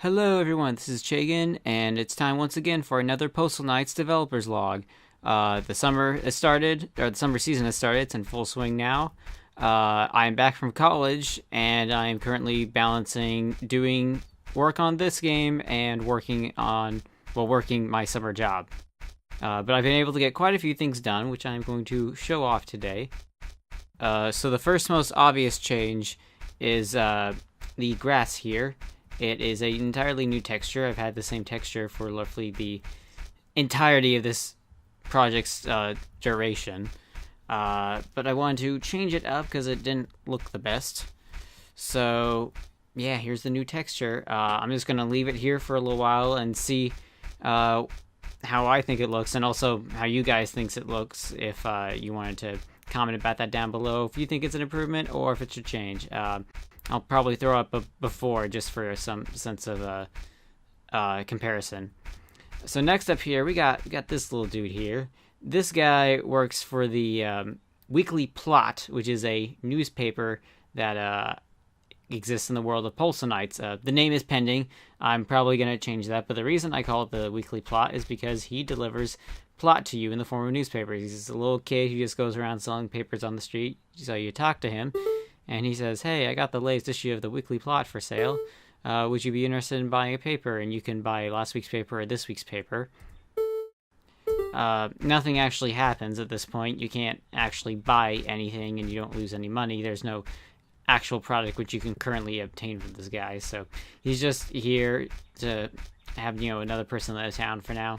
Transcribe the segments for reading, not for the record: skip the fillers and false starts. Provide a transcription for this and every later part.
Hello everyone, this is Chagan, and it's time once again for another Postal Knights developers log. The summer has started, or the summer season has started. It's in full swing now. I am back from college, and I am currently balancing doing work on this game and working my summer job. But I've been able to get quite a few things done, which I'm going to show off today. So the first most obvious change is the grass here. It is an entirely new texture. I've had the same texture for roughly the entirety of this project's duration. But I wanted to change it up because it didn't look the best. So, yeah, here's the new texture. I'm just going to leave it here for a little while and see how I think it looks, and also how you guys think it looks, if you wanted to comment about that down below, if you think it's an improvement or if it should change. I'll probably throw up a before just for some sense of comparison. So next up here, we got this little dude here. This guy works for the Weekly Plot, which is a newspaper that exists in the world of Postal Knights. The name is pending. I'm probably going to change that, but the reason I call it the Weekly Plot is because he delivers plot to you in the form of newspapers. He's just a little kid who just goes around selling papers on the street. So you talk to him, and he says, "Hey, I got the latest issue of the Weekly Plot for sale. Would you be interested in buying a paper?" And you can buy last week's paper or this week's paper. Nothing actually happens at this point. You can't actually buy anything, and you don't lose any money. There's no actual product which you can currently obtain from this guy. So he's just here to have, another person in the town for now.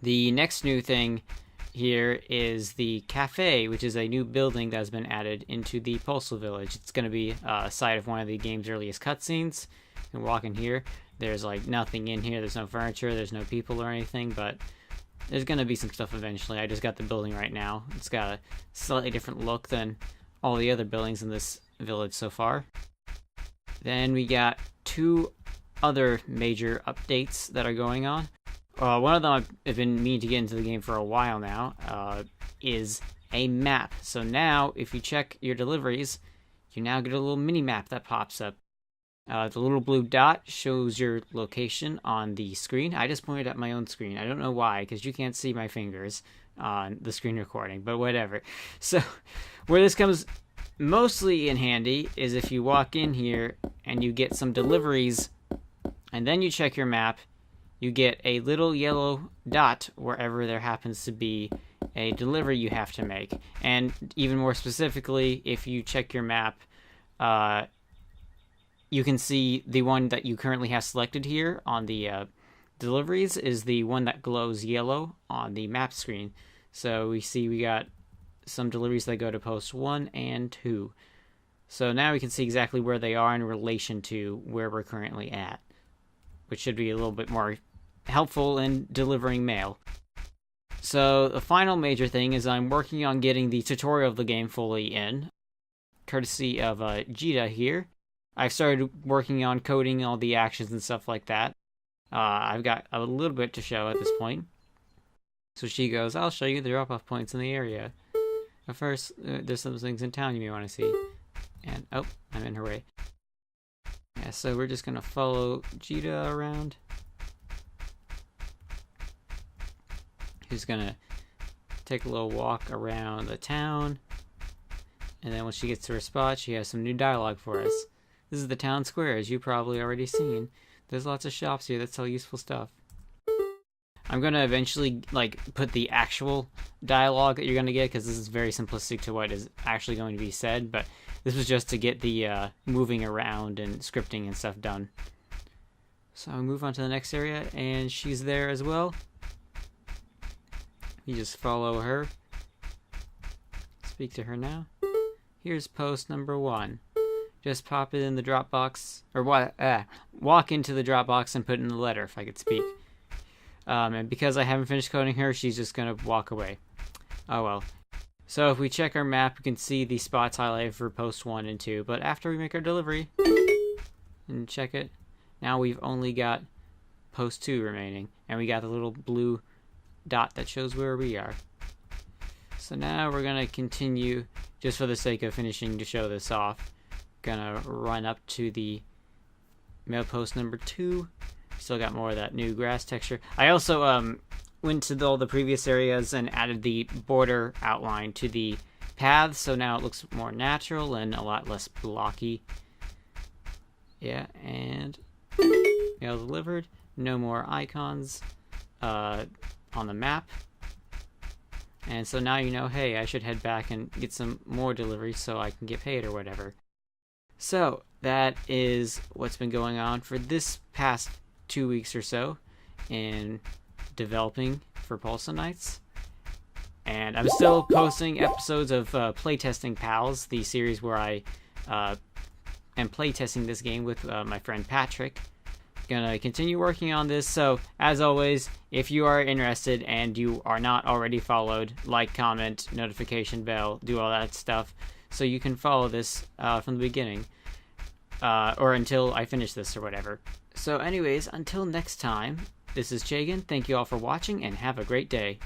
The next new thing here is the cafe, which is a new building that has been added into the Postal Village. It's going to be a site of one of the game's earliest cutscenes. You can walk in here. There's like nothing in here. There's no furniture. There's no people or anything, but there's going to be some stuff eventually. I just got the building right now. It's got a slightly different look than all the other buildings in this village so far. Then we got two other major updates that are going on. One of them I've been meaning to get into the game for a while now, is a map. So now, if you check your deliveries, you now get a little mini-map that pops up. The little blue dot shows your location on the screen. I just pointed at my own screen. I don't know why, because you can't see my fingers on the screen recording, but whatever. So, where this comes mostly in handy is if you walk in here and you get some deliveries, and then you check your map, you get a little yellow dot wherever there happens to be a delivery you have to make. And even more specifically, if you check your map, you can see the one that you currently have selected here on the deliveries is the one that glows yellow on the map screen. So we got some deliveries that go to post 1 and 2. So now we can see exactly where they are in relation to where we're currently at, which should be a little bit more helpful in delivering mail. So the final major thing is I'm working on getting the tutorial of the game fully in, courtesy of Gida here. I've started working on coding all the actions and stuff like that. I've got a little bit to show at this point. So she goes, "I'll show you the drop-off points in the area. But first, there's some things in town you may want to see." And, oh, I'm in her way. Yeah, so we're just going to follow Gida around. Who's going to take a little walk around the town. And then when she gets to her spot, she has some new dialogue for us. "This is the town square, as you probably already seen. There's lots of shops here that sell useful stuff." I'm going to eventually put the actual dialogue that you're going to get, because this is very simplistic to what is actually going to be said, but this was just to get the moving around and scripting and stuff done. So I'll move on to the next area, and she's there as well. You just follow her. Speak to her now. Here's post number 1. Just pop it in the Dropbox, or walk into the Dropbox and put in the letter, if I could speak. And because I haven't finished coding her, she's just going to walk away. Oh well. So if we check our map, we can see the spots highlighted for post 1 and 2. But after we make our delivery and check it, now we've only got post 2 remaining. And we got the little blue dot that shows where we are. So now we're going to continue, just for the sake of finishing to show this off, gonna run up to the Mailpost number 2. Still got more of that new grass texture. I also went to all the previous areas and added the border outline to the paths, so now it looks more natural and a lot less blocky. Yeah, and mail delivered. No more icons on the map. And so now you know, hey, I should head back and get some more deliveries so I can get paid or whatever. So that is what's been going on for this past 2 weeks or so in developing for Postal Knights. And I'm still posting episodes of Playtesting Pals, the series where I am playtesting this game with my friend Patrick. Gonna continue working on this, so as always, if you are interested and you are not already followed, like, comment, notification bell, do all that stuff so you can follow this from the beginning or until I finish this or whatever. So anyways, until next time, this is Chagan. Thank you all for watching and have a great day.